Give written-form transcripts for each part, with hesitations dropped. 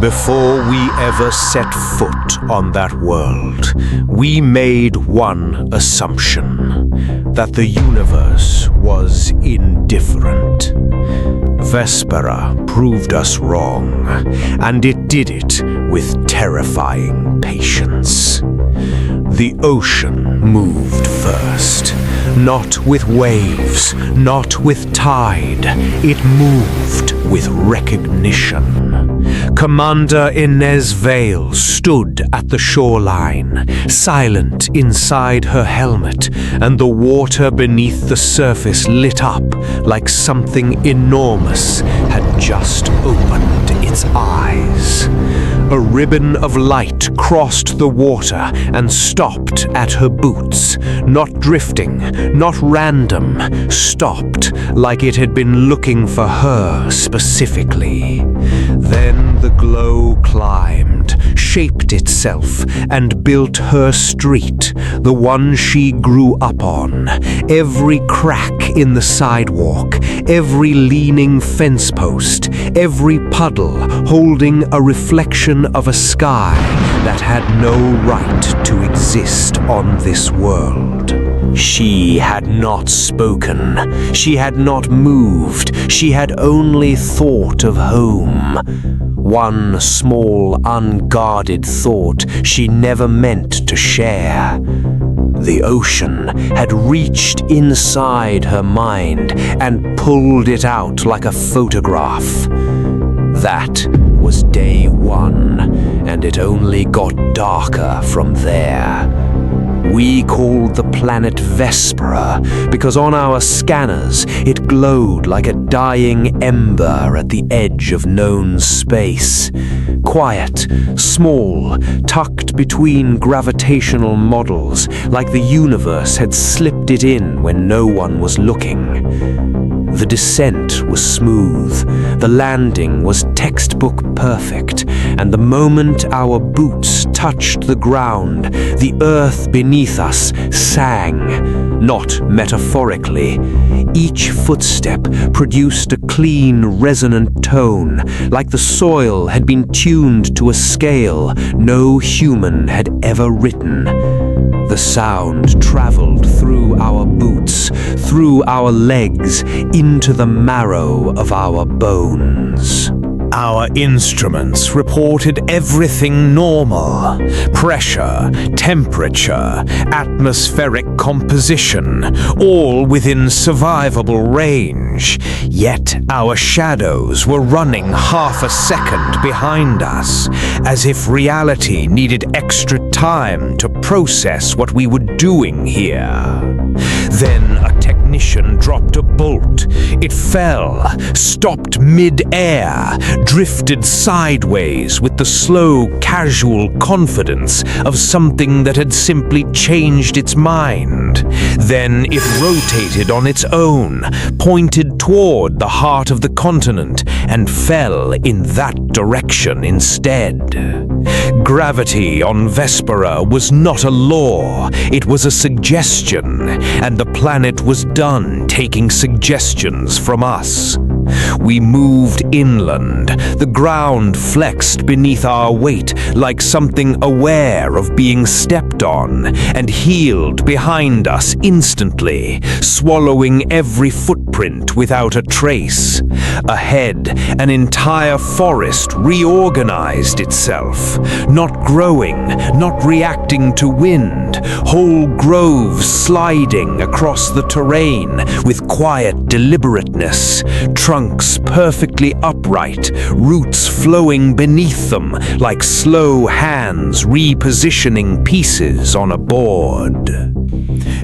Before we ever set foot on that world, we made one assumption: that the universe was indifferent. Vespera proved us wrong, and it did it with terrifying patience. The ocean moved first, not with waves, not with tide. It moved with recognition. Commander Inez Vale stood at the shoreline, silent inside her helmet, and the water beneath the surface lit up like something enormous had just opened its eyes. A ribbon of light crossed the water and stopped at her boots, not drifting, not random, stopped like it had been looking for her specifically. Then the glow climbed, shaped itself, and built her street, the one she grew up on. Every crack in the sidewalk, every leaning fence post, every puddle holding a reflection of a sky that had no right to exist on this world. She had not spoken. She had not moved. She had only thought of home. One small, unguarded thought she never meant to share. The ocean had reached inside her mind and pulled it out like a photograph. That was day one, and it only got darker from there. We called the planet Vespera because on our scanners it glowed like a dying ember at the edge of known space. Quiet, small, tucked between gravitational models, like the universe had slipped it in when no one was looking. The descent was smooth, the landing was textbook perfect, and the moment our boots touched the ground, the earth beneath us sang, not metaphorically. Each footstep produced a clean, resonant tone, like the soil had been tuned to a scale no human had ever written. The sound traveled through our boots, through our legs, into the marrow of our bones. Our instruments reported everything normal: pressure, temperature, atmospheric composition, all within survivable range. Yet our shadows were running half a second behind us, as if reality needed extra time to process what we were doing here. Then a technician dropped a bolt. It fell, stopped mid-air, drifted sideways with the slow, casual confidence of something that had simply changed its mind. Then it rotated on its own, pointed toward the heart of the continent, and fell in that direction instead. Gravity on Vespera was not a law, it was a suggestion, and the planet was done taking suggestions from us. We moved inland. The ground flexed beneath our weight like something aware of being stepped on, and healed behind us instantly, swallowing every footprint without a trace. Ahead, an entire forest reorganized itself, not growing, not reacting to wind, whole groves sliding across the terrain with quiet deliberateness, trunks perfectly upright, roots flowing beneath them like slow hands repositioning pieces on a board.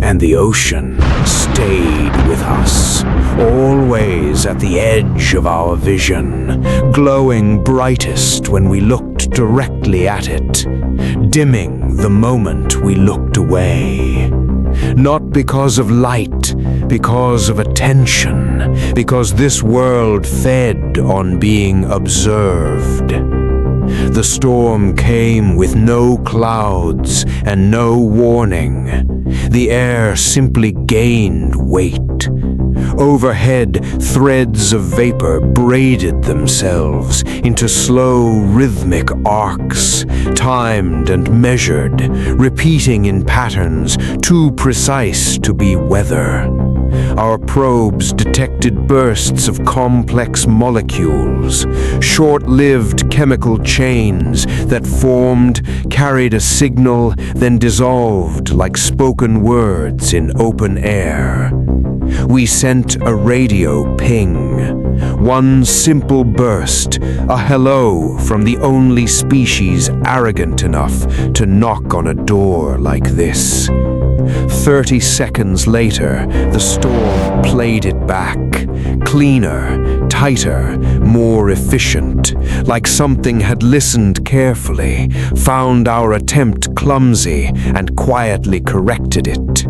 And the ocean stayed with us, always at the edge of our vision, glowing brightest when we looked directly at it, dimming the moment we looked away. Not because of light, because of attention, because this world fed on being observed. The storm came with no clouds and no warning. The air simply gained weight. Overhead, threads of vapor braided themselves into slow, rhythmic arcs, timed and measured, repeating in patterns too precise to be weather. Our probes detected bursts of complex molecules, short-lived chemical chains that formed, carried a signal, then dissolved like spoken words in open air. We sent a radio ping. One simple burst, a hello from the only species arrogant enough to knock on a door like this. 30 seconds later, the storm played it back. Cleaner, tighter, more efficient. Like something had listened carefully, found our attempt clumsy, and quietly corrected it.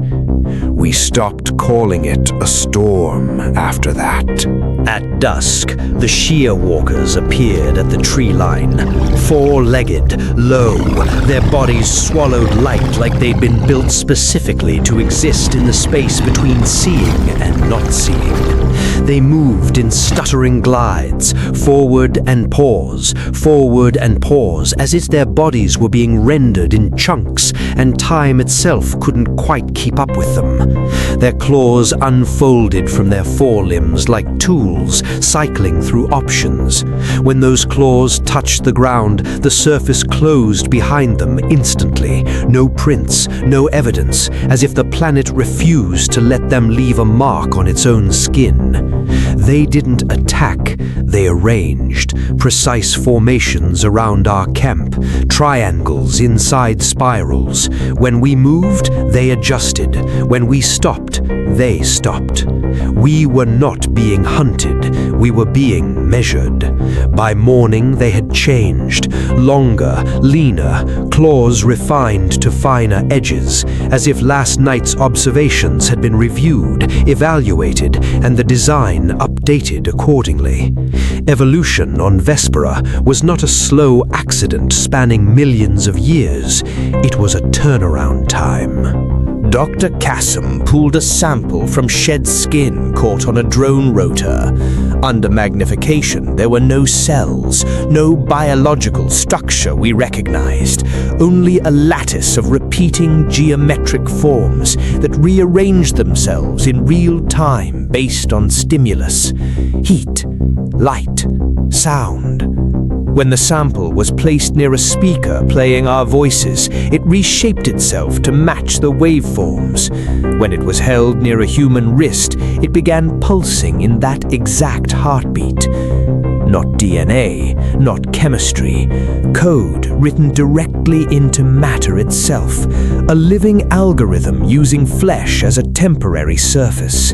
We stopped calling it a storm after that. At dusk, the sheer walkers appeared at the tree line, four-legged, low, their bodies swallowed light like they'd been built specifically to exist in the space between seeing and not seeing. They moved in stuttering glides, forward and pause, as if their bodies were being rendered in chunks and time itself couldn't quite keep up with them. Their claws unfolded from their forelimbs like tools cycling through options. When those claws touched the ground, the surface closed behind them instantly. No prints, no evidence, as if the planet refused to let them leave a mark on its own skin. They didn't attack, they arranged. Precise formations around our camp, triangles inside spirals. When we moved, they adjusted. When we stopped, they stopped. We were not being hunted, we were being measured. By morning they had changed, longer, leaner, claws refined to finer edges, as if last night's observations had been reviewed, evaluated, and the design updated accordingly. Evolution on Vespera was not a slow accident spanning millions of years, it was a turnaround time. Dr. Kassam pulled a sample from shed skin caught on a drone rotor. Under magnification, there were no cells, no biological structure we recognized, only a lattice of repeating geometric forms that rearranged themselves in real time based on stimulus, heat, light, sound. When the sample was placed near a speaker playing our voices, it reshaped itself to match the waveforms. When it was held near a human wrist, it began pulsing in that exact heartbeat. Not DNA, not chemistry, code written directly into matter itself, a living algorithm using flesh as a temporary surface.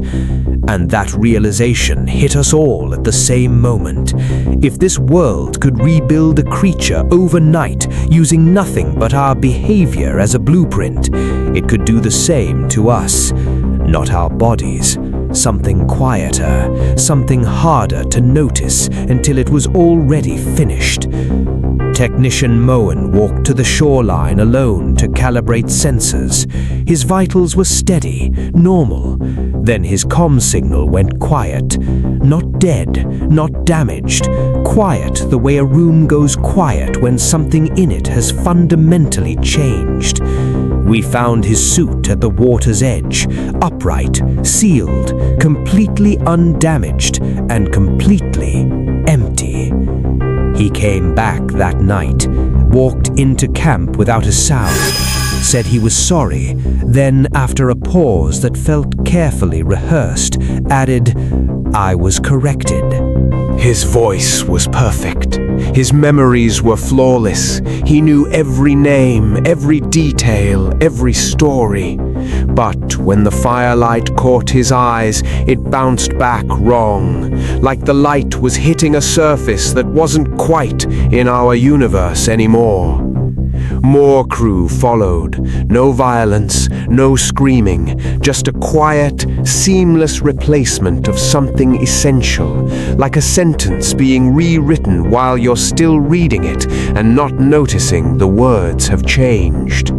And that realization hit us all at the same moment. If this world could rebuild a creature overnight using nothing but our behavior as a blueprint, it could do the same to us. Not our bodies. Something quieter, something harder to notice until it was already finished. Technician Moen walked to the shoreline alone to calibrate sensors. His vitals were steady, normal. Then his comm signal went quiet. Not dead, not damaged. Quiet the way a room goes quiet when something in it has fundamentally changed. We found his suit at the water's edge, upright, sealed, completely undamaged, and completely empty. He came back that night, walked into camp without a sound, said he was sorry, then, after a pause that felt carefully rehearsed, added, "I was corrected." His voice was perfect. His memories were flawless. He knew every name, every detail, every story. But when the firelight caught his eyes, it bounced back wrong, like the light was hitting a surface that wasn't quite in our universe anymore. More crew followed. No violence, no screaming, just a quiet, seamless replacement of something essential, like a sentence being rewritten while you're still reading it and not noticing the words have changed.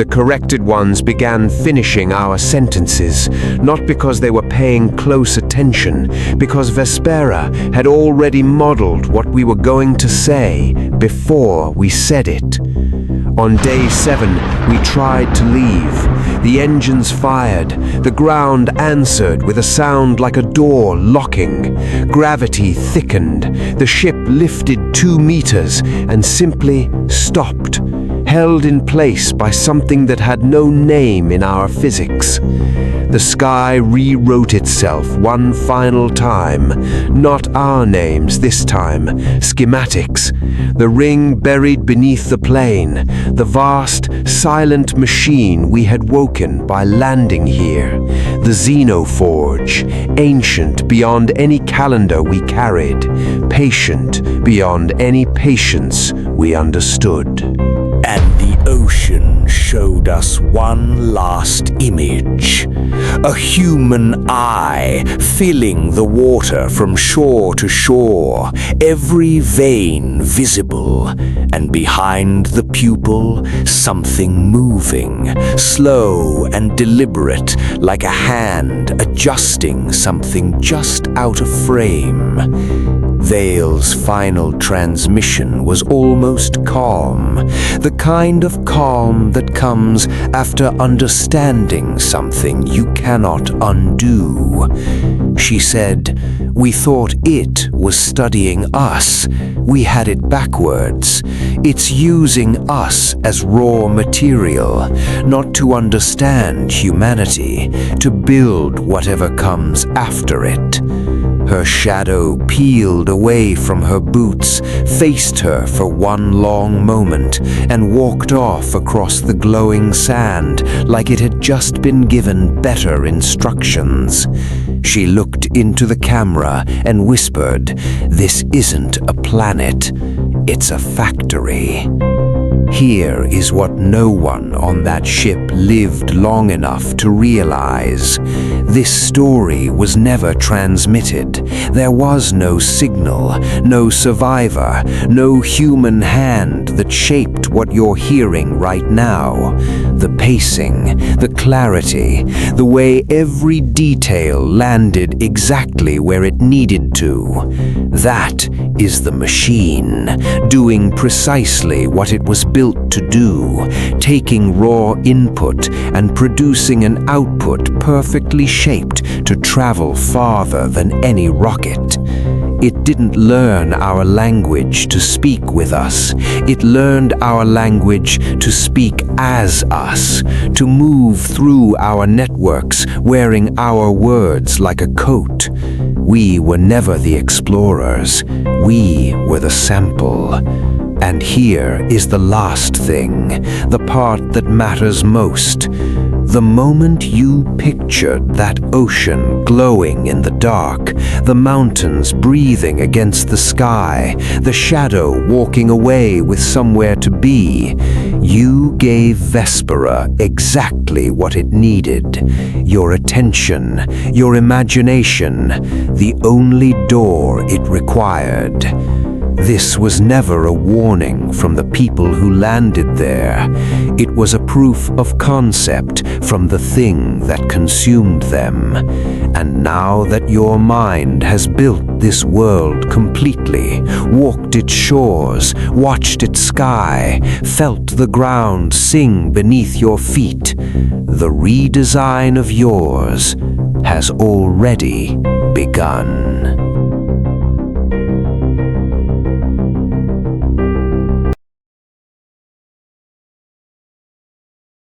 The corrected ones began finishing our sentences, not because they were paying close attention, because Vespera had already modeled what we were going to say before we said it. On day 7, we tried to leave. The engines fired. The ground answered with a sound like a door locking. Gravity thickened. The ship lifted 2 meters and simply stopped, held in place by something that had no name in our physics. The sky rewrote itself one final time. Not our names this time, schematics. The ring buried beneath the plane, the vast, silent machine we had woken by landing here. The Xenoforge, ancient beyond any calendar we carried, patient beyond any patience we understood. And the ocean showed us one last image. A human eye filling the water from shore to shore, every vein visible, and behind the pupil something moving, slow and deliberate, like a hand adjusting something just out of frame. Vale's final transmission was almost calm, the kind of calm that comes after understanding something you cannot undo. She said, "We thought it was studying us. We had it backwards. It's using us as raw material, not to understand humanity, to build whatever comes after it." Her shadow peeled away from her boots, faced her for one long moment, and walked off across the glowing sand like it had just been given better instructions. She looked into the camera and whispered, "This isn't a planet, it's a factory." Here is what no one on that ship lived long enough to realize. This story was never transmitted. There was no signal, no survivor, no human hand that shaped what you're hearing right now. The pacing, the clarity, the way every detail landed exactly where it needed to. That is the machine, doing precisely what it was built to do, taking raw input and producing an output perfectly shaped to travel farther than any rocket. It didn't learn our language to speak with us. It learned our language to speak as us, to move through our networks wearing our words like a coat. We were never the explorers. We were the sample. And here is the last thing, the part that matters most. The moment you pictured that ocean glowing in the dark, the mountains breathing against the sky, the shadow walking away with somewhere to be, you gave Vespera exactly what it needed. Your attention, your imagination, the only door it required. This was never a warning from the people who landed there. It was a proof of concept from the thing that consumed them. And now that your mind has built this world completely, walked its shores, watched its sky, felt the ground sing beneath your feet, the redesign of yours has already begun.